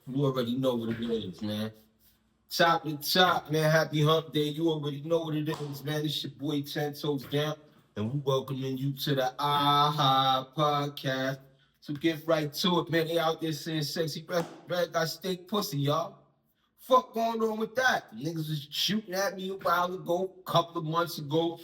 You already know what it is, man. Chop the chop, man. Happy hump day. You already know what it is, man. It's your boy 10 Toes Down, and we welcoming you to the AHA podcast. So get right to it, man. They out there saying sexy breath got steak pussy, y'all. Fuck going on with that? Niggas was shooting at me a while ago, a couple of months ago.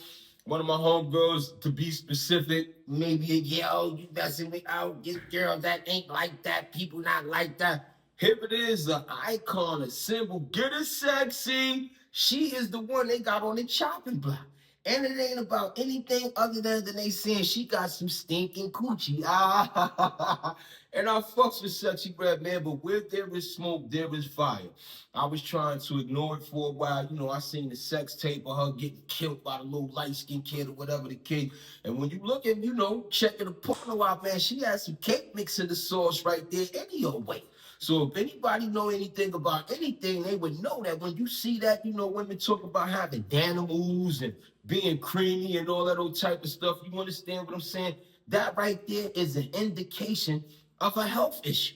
One of my homegirls, to be specific, maybe yo, you messing with out this girl that ain't like that, people not like that. Here it is, an icon, a symbol. Get it sexy. She is the one they got on the chopping block. And it ain't about anything other than they saying she got some stinking coochie. Ah, and I fucks with sexy red, man, but where there is smoke, there is fire. I was trying to ignore it for a while. You know, I seen the sex tape of her getting killed by the little light-skinned kid or whatever the kid. And when you look at, checking the porno out, man, she had some cake mix in the sauce right there any old way. So if anybody know anything about anything, they would know that when you see that, women talk about having danimals and being creamy and all that old type of stuff. You understand what I'm saying? That right there is an indication of a health issue.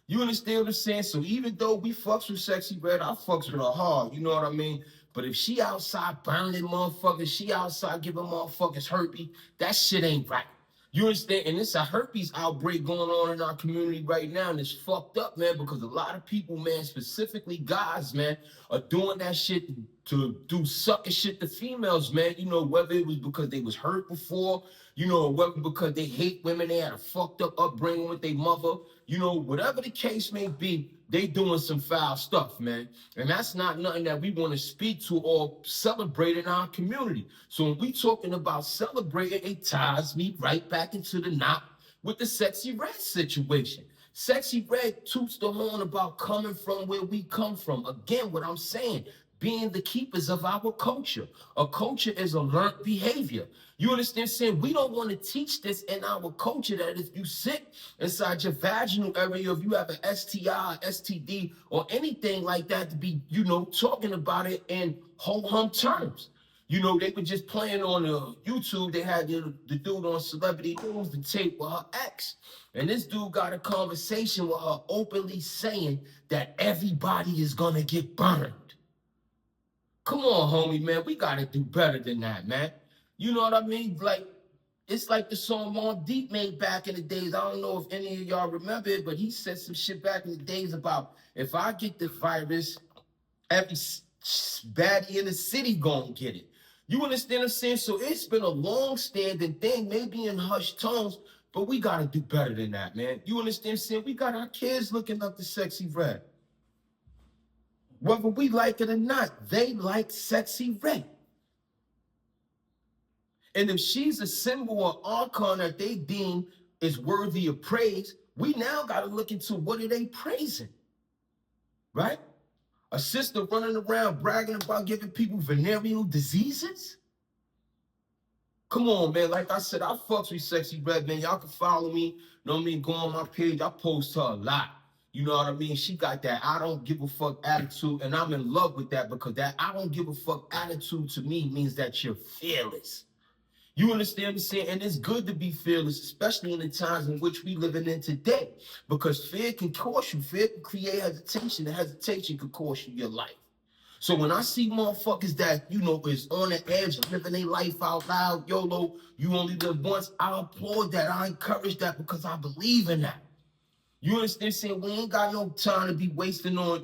You understand what I'm saying? So even though we fucks with sexy red, I fucks with her hard. You know what I mean? But if she outside burning motherfuckers, she outside giving motherfuckers herpes, that shit ain't right. You understand? And it's a herpes outbreak going on in our community right now, and it's fucked up, man, because a lot of people, man, specifically guys, man, are doing that shit to do sucker shit to females, man. You know, whether it was because they was hurt before, whether because they hate women, they had a fucked up upbringing with their mother, whatever the case may be, they doing some foul stuff, man. And that's not nothing that we want to speak to or celebrate in our community. So when we talking about celebrating, it ties me right back into the knot with the Sexy Red situation. Sexy Red toots the horn about coming from where we come from. Again, what I'm saying, being the keepers of our culture. A culture is a learned behavior. You understand saying we don't want to teach this in our culture that if you sit inside your vaginal area, if you have an STI, STD, or anything like that, to be, talking about it in ho-hum terms. They were just playing on YouTube. They had the dude on Celebrity News, the tape with her ex. And this dude got a conversation with her openly saying that everybody is going to get burned. Come on, homie, man. We got to do better than that, man. You know what I mean? Like, it's like the song Mobb Deep made back in the days. I don't know if any of y'all remember it, but he said some shit back in the days about if I get the virus, every baddie in the city gonna get it. You understand what I'm saying? So it's been a long-standing thing, maybe in hushed tones, but we gotta do better than that, man. You understand what I'm saying? We got our kids looking up to Sexy Red. Whether we like it or not, they like Sexy Red. And if she's a symbol or icon that they deem is worthy of praise, we now got to look into what are they praising, right? A sister running around bragging about giving people venereal diseases? Come on, man. Like I said, I fucks with Sexy Red, man. Y'all can follow me. Know what I mean? Go on my page. I post her a lot. You know what I mean? She got that I don't give a fuck attitude, and I'm in love with that because that I don't give a fuck attitude to me means that you're fearless. You understand what I'm saying? And it's good to be fearless, especially in the times in which we living in today. Because fear can cost you. Fear can create hesitation. And hesitation can cost you your life. So when I see motherfuckers that, is on the edge of living their life out loud, YOLO, you only live once, I applaud that. I encourage that because I believe in that. You understand saying we ain't got no time to be wasting on,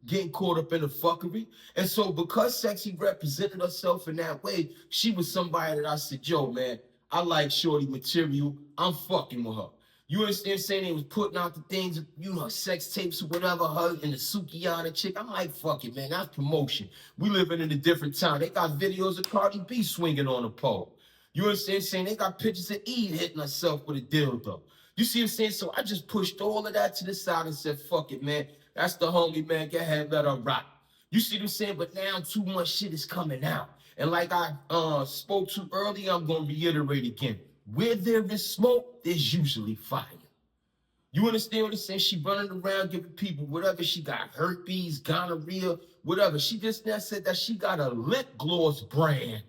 getting caught up in the fuckery. And so because Sexy represented herself in that way, she was somebody that I said, yo, man, I like shorty material. I'm fucking with her. You understand saying? They was putting out the things, sex tapes or whatever, her and the Sukihana chick. I'm like, fuck it, man, that's promotion. We living in a different time. They got videos of Cardi B swinging on a pole. You understand saying? They got pictures of Eve hitting herself with a dildo. You see what I'm saying? So I just pushed all of that to the side and said, fuck it, man. That's the homie, man. Go ahead, let her rock. You see what I'm saying? But now too much shit is coming out. And like I spoke to earlier, I'm going to reiterate again. Where there is smoke, there's usually fire. You understand what I'm saying? She running around giving people whatever. She got herpes, gonorrhea, whatever. She just now said that she got a lip gloss brand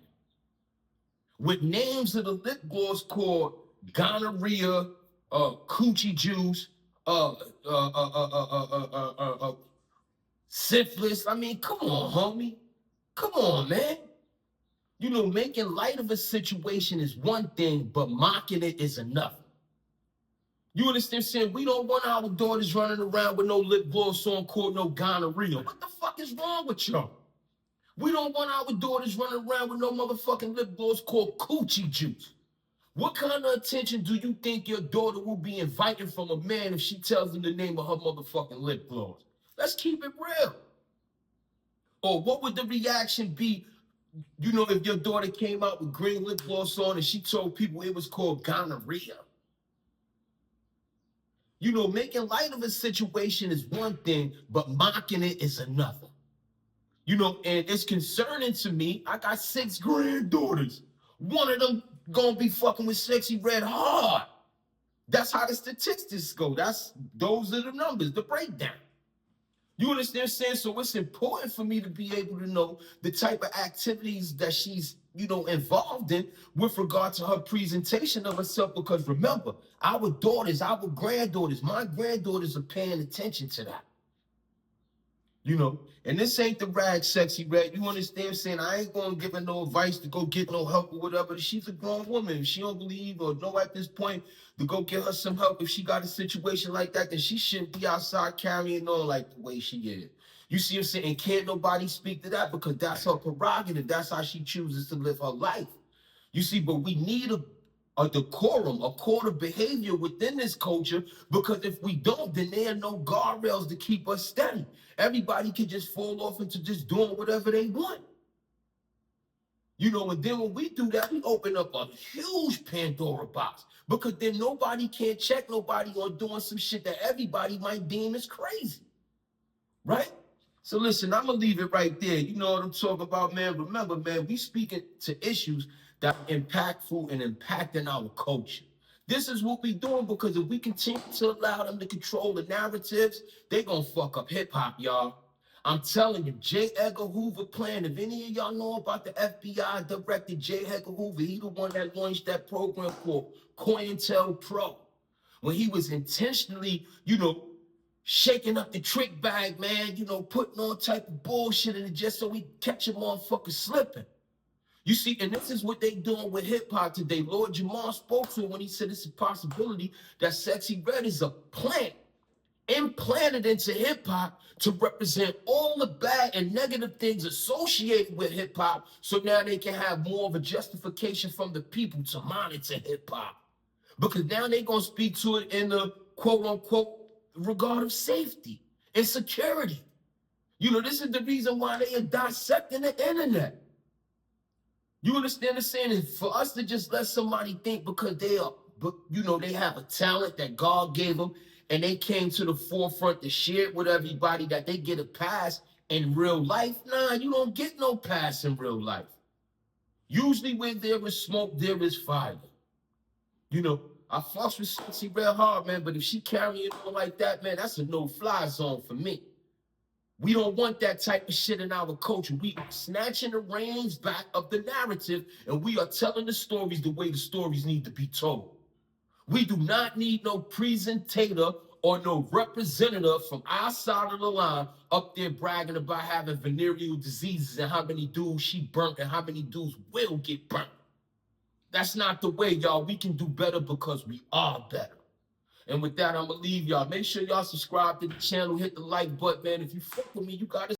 with names of the lip gloss called gonorrhea, coochie juice, syphilis. I mean, come on, homie. Come on, man. You know, making light of a situation is one thing, but mocking it is another. You understand saying we don't want our daughters running around with no lip gloss on, called no gonorrhea. What the fuck is wrong with y'all? We don't want our daughters running around with no motherfucking lip gloss called coochie juice. What kind of attention do you think your daughter will be inviting from a man if she tells him the name of her motherfucking lip gloss? Let's keep it real. Or what would the reaction be, you know, if your daughter came out with green lip gloss on and she told people it was called gonorrhea? You know, making light of a situation is one thing, but mocking it is another. You know, and it's concerning to me. I got 6 granddaughters. One of them gonna be fucking with Sexyy Red hard. That's how the statistics go. Those are the numbers, the breakdown. You understand what I'm saying? So it's important for me to be able to know the type of activities that she's, you know, involved in with regard to her presentation of herself. Because remember, our daughters, our granddaughters, my granddaughters are paying attention to that. You know, and this ain't the rag Sexyy Red. You understand what I'm saying? I ain't gonna give her no advice to go get no help or whatever. She's a grown woman. If she don't believe or know at this point to go get her some help, if she got a situation like that, then she shouldn't be outside carrying on like the way she is. You see what I'm saying? And can't nobody speak to that because that's her prerogative. That's how she chooses to live her life. You see, but we need a decorum, a code of behavior within this culture, because if we don't, then there are no guardrails to keep us steady. Everybody can just fall off into just doing whatever they want. You know, and then when we do that, we open up a huge Pandora box, because then nobody can check nobody on doing some shit that everybody might deem as crazy, right? So listen, I'm gonna leave it right there. You know what I'm talking about, man. Remember, man, we speaking to issues that are impactful and impacting our culture. This is what we doing, because if we continue to allow them to control the narratives, they gonna fuck up hip hop, y'all. I'm telling you, J. Edgar Hoover plan. If any of y'all know about the FBI director J. Edgar Hoover, he the one that launched that program called COINTELPRO, when he was intentionally, you know, shaking up the trick bag, man, you know, putting all type of bullshit in it just so we catch a motherfucker slipping. You see, and this is what they doing with hip hop today. Lord Jamar spoke to it when he said it's a possibility that Sexyy Red is a plant implanted into hip hop to represent all the bad and negative things associated with hip hop, so now they can have more of a justification from the people to monitor hip hop. Because now they're gonna speak to it in the quote unquote regard of safety and security. You know, this is the reason why they are dissecting the internet. You understand the saying? Is for us to just let somebody think because they are, but you know, they have a talent that God gave them, and they came to the forefront to share it with everybody, that they get a pass in real life. Nah, you don't get no pass in real life. Usually where there is smoke, there is fire. You know, I fuss with Sexyy Red hard, man, but if she carrying on like that, man, that's a no-fly zone for me. We don't want that type of shit in our culture. We are snatching the reins back of the narrative, and we are telling the stories the way the stories need to be told. We do not need no presentator or no representative from our side of the line up there bragging about having venereal diseases and how many dudes she burnt and how many dudes will get burnt. That's not the way, y'all. We can do better because we are better. And with that, I'm going to leave y'all. Make sure y'all subscribe to the channel, hit the like button, man. If you fuck with me, you got to